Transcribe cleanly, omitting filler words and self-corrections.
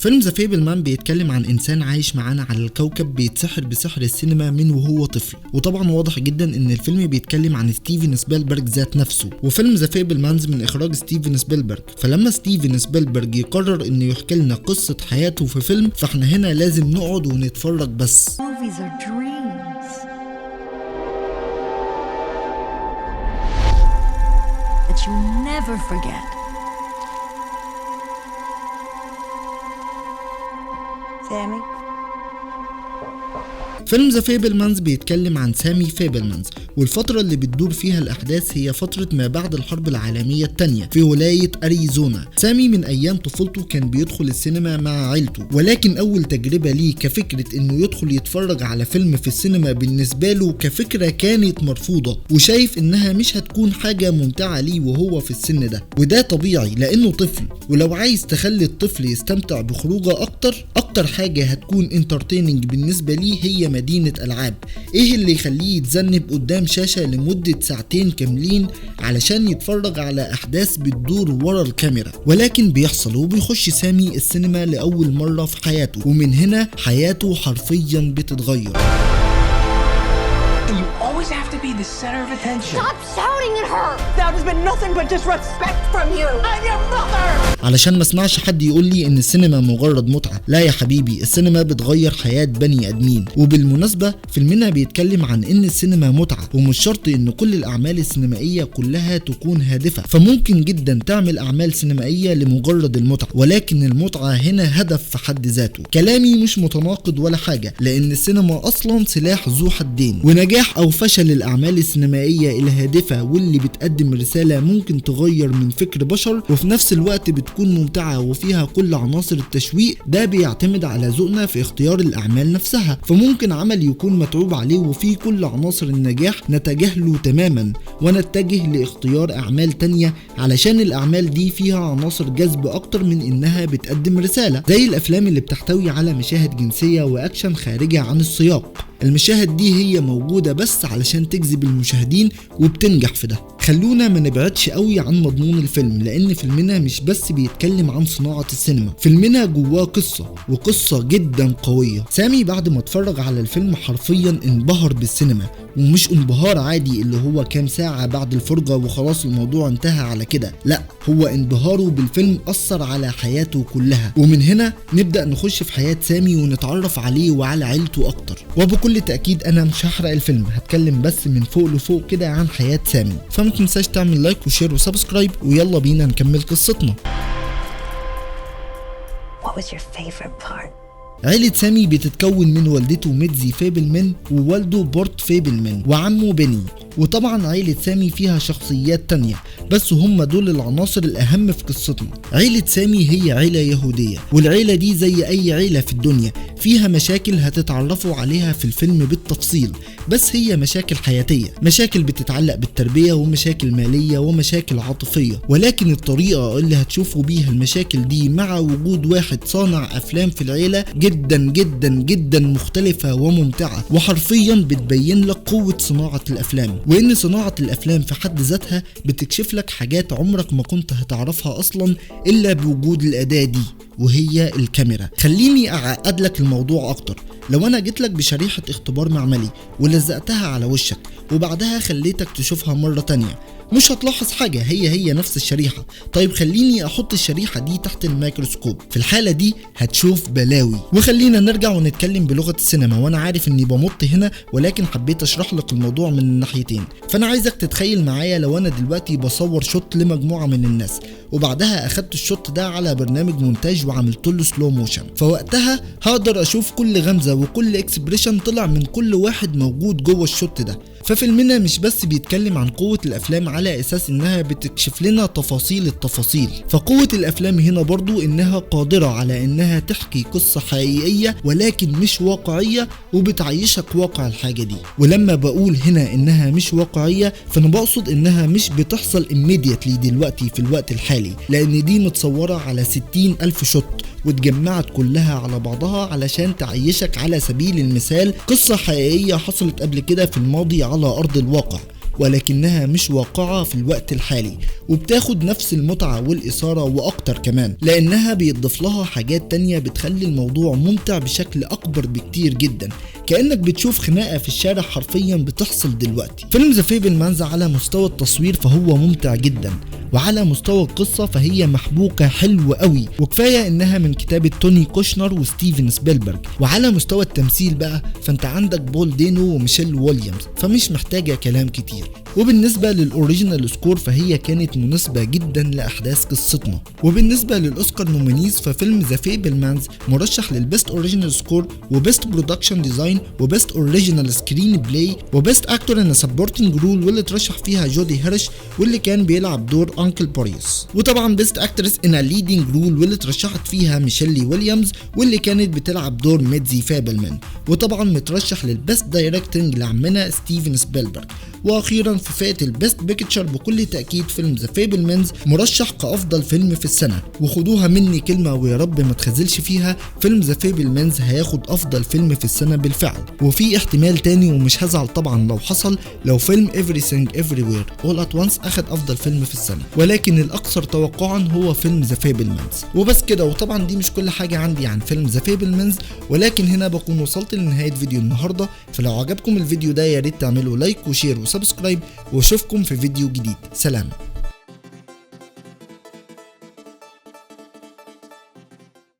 فيلم ذا فيبلمان بيتكلم عن انسان عايش معانا على الكوكب بيتسحر بسحر السينما من وهو طفل، وطبعا واضح جدا ان الفيلم بيتكلم عن ستيفن سبيلبرج ذات نفسه. وفيلم ذا فيبلمانز من اخراج ستيفن سبيلبرج، فلما ستيفن سبيلبرج يقرر انه يحكي لنا قصة حياته في فيلم، فاحنا هنا لازم نقعد ونتفرج بس. That you never forget. Sammy? فيلم ذا فيبلمانز بيتكلم عن سامي فيبلمانز، والفترة اللي بتدور فيها الأحداث هي فترة ما بعد الحرب العالمية الثانية في ولاية أريزونا. سامي من أيام طفولته كان بيدخل السينما مع عيلته، ولكن أول تجربة ليه كفكرة إنه يدخل يتفرج على فيلم في السينما بالنسبة له كفكرة كانت مرفوضة، وشايف إنها مش هتكون حاجة ممتعة ليه وهو في السن ده، وده طبيعي لأنه طفل. ولو عايز تخلي الطفل يستمتع بخروجه أكتر حاجة هتكون انترتيننج بالنسبة ليه هي مدينة ألعاب. إيه اللي يخليه يتذنب قدام شاشة لمدة ساعتين كاملين علشان يتفرج على أحداث بتدور ورا الكاميرا؟ ولكن بيحصل، وبيخش سامي السينما لأول مرة في حياته، ومن هنا حياته حرفيا بتتغير. The center of attention. Stop shouting at her! That has been nothing but disrespect from you. I'm your mother. علشان ما اسمعش حد يقول لي ان السينما مجرد متعة، لا يا حبيبي، السينما بتغير حياة بني ادمين. وبالمناسبة فيلمنا بيتكلم عن ان السينما متعة، ومش شرط ان كل الاعمال السينمائية كلها تكون هادفة، فممكن جدا تعمل اعمال سينمائية لمجرد المتعة، ولكن المتعة هنا هدف في حد ذاته. كلامي مش متناقض ولا حاجة، لان السينما اصلا سلاح ذو حدين، ونجاح او فشل الاعمال السينمائية الهادفة واللي بتقدم رسالة ممكن تغير من فكر بشر، وفي نفس الوقت بتكون ممتعة وفيها كل عناصر التشويق، ده بيعتمد على ذوقنا في اختيار الأعمال نفسها. فممكن عمل يكون متعوب عليه وفيه كل عناصر النجاح نتجاهله تماما، ونتجه لاختيار أعمال تانية علشان الأعمال دي فيها عناصر جذب أكتر من إنها بتقدم رسالة، زي الأفلام اللي بتحتوي على مشاهد جنسية وأكشن خارجة عن السياق. المشاهد دي هي موجودة بس علشان تجذب المشاهدين وبتنجح في ده. خلونا ما نبعدش قوي عن مضمون الفيلم، لان فيلمنا مش بس بيتكلم عن صناعة السينما، فيلمنا جواه قصة، وقصة جدا قوية. سامي بعد ما اتفرج على الفيلم حرفيا انبهر بالسينما، ومش انبهار عادي اللي هو كام ساعة بعد الفرجة وخلاص الموضوع انتهى على كده، لا، هو انبهاره بالفيلم أثر على حياته كلها. ومن هنا نبدأ نخش في حياة سامي ونتعرف عليه وعلى عيلته أكتر. وبكل تأكيد أنا مش هحرق الفيلم، هتكلم بس من فوق لفوق كده عن حياة سامي، فما تنساش تعمل لايك وشير وسبسكرايب، ويلا بينا نكمل قصتنا. What was your favorite part? عيلة سامي بتتكون من والدته ميدزي فيبلمان، ووالده بورت فيبلمان، وعمه بني. وطبعا عيلة سامي فيها شخصيات تانية، بس هم دول العناصر الأهم في قصتنا. عيلة سامي هي عيلة يهودية، والعيلة دي زي أي عيلة في الدنيا فيها مشاكل هتتعرفوا عليها في الفيلم بالتفصيل، بس هي مشاكل حياتية، مشاكل بتتعلق بالتربية، ومشاكل مالية، ومشاكل عاطفية. ولكن الطريقة اللي هتشوفوا بيها المشاكل دي مع وجود واحد صانع أفلام في العيلة جدا جدا جدا مختلفة وممتعة، وحرفيا بتبين لك قوة صناعة الأفلام، وإن صناعة الأفلام في حد ذاتها بتكشف لك حاجات عمرك ما كنت هتعرفها أصلا إلا بوجود الأداة دي، وهي الكاميرا. خليني أعقد لك الموضوع أكتر. لو أنا جيت لك بشريحة اختبار معملي ولزقتها على وشك، وبعدها خليتك تشوفها مرة تانية، مش هتلاحظ حاجة، هي نفس الشريحة. طيب خليني احط الشريحة دي تحت الميكروسكوب، في الحالة دي هتشوف بلاوي. وخلينا نرجع ونتكلم بلغة السينما، وانا عارف اني بمط هنا، ولكن حبيت اشرح لك الموضوع من الناحيتين. فانا عايزك تتخيل معايا لو انا دلوقتي بصور شوت لمجموعة من الناس، وبعدها اخدت الشوت ده على برنامج مونتاج وعملت له سلو موشن، فوقتها هقدر اشوف كل غمزة وكل اكسبريشن طلع من كل واحد موجود جوه الشوت ده. ففيلمنا مش بس بيتكلم عن قوة الافلام على اساس انها بتكشف لنا تفاصيل التفاصيل، فقوة الافلام هنا برضو انها قادرة على انها تحكي قصة حقيقية ولكن مش واقعية، وبتعيشك واقع الحاجة دي. ولما بقول هنا انها مش واقعية، فانا بقصد انها مش بتحصل immediately دلوقتي في الوقت الحالي، لان دي متصورة على 60,000 شوت واتجمعت كلها على بعضها علشان تعيشك على سبيل المثال قصة حقيقية حصلت قبل كده في الماضي على أرض الواقع. ولكنها مش واقعة في الوقت الحالي، وبتاخد نفس المتعة والإثارة وأكتر كمان، لأنها بيضيف لها حاجات تانية بتخلي الموضوع ممتع بشكل أكبر بكتير جدا، كأنك بتشوف خناقة في الشارع حرفيا بتحصل دلوقتي. فيلم ذا فيبلمانز على مستوى التصوير فهو ممتع جدا، وعلى مستوى القصة فهي محبوكة حلو قوي، وكفاية انها من كتابة توني كوشنر وستيفن سبيلبرج. وعلى مستوى التمثيل بقى فانت عندك بول دينو وميشيل ويليامز، فمش محتاجة كلام كتير. وبالنسبة للأوريجينال سكور فهي كانت مناسبة جدا لأحداث قصتنا. وبالنسبة للأوسكار نومينيز ففيلم ذا فيبلمانز مرشح للبيست أوريجينال سكور وبيست برودكشن ديزاين وبيست أوريجينال سكرين بلاي وبيست أكتور إن سبورتنج رول، واللي ترشح فيها جودي هيرش واللي كان بيلعب دور أنكل بوريوس. وطبعا بيست أكترس إن ليدنج رول واللي ترشحت فيها ميشيل ويليامز واللي كانت بتلعب دور ميدزي فابلمان. وطبعا مترشح للبيست دايركتنج لعمنا ستيفن سبيلبرج. واخيرا في فئة البيست بيكتشر بكل تأكيد فيلم ذا فيبلمانز مرشح كأفضل فيلم في السنة، وخدوها مني كلمة ويا رب ما تخزلش فيها، فيلم ذا فيبلمانز هياخد أفضل فيلم في السنة بالفعل. وفي احتمال تاني ومش هزعل طبعا لو حصل، لو فيلم Everything Everywhere All at Once أخد أفضل فيلم في السنة، ولكن الأكثر توقعا هو فيلم ذا فيبلمانز. وبس كده، وطبعا دي مش كل حاجة عندي عن فيلم ذا فيبلمانز، ولكن هنا بكون وصلت لنهاية فيديو النهاردة. فلو عجبكم الفيديو ده يا ريت تعملوا لايك وشير وسبسكرايب، واشوفكم في فيديو جديد. سلام.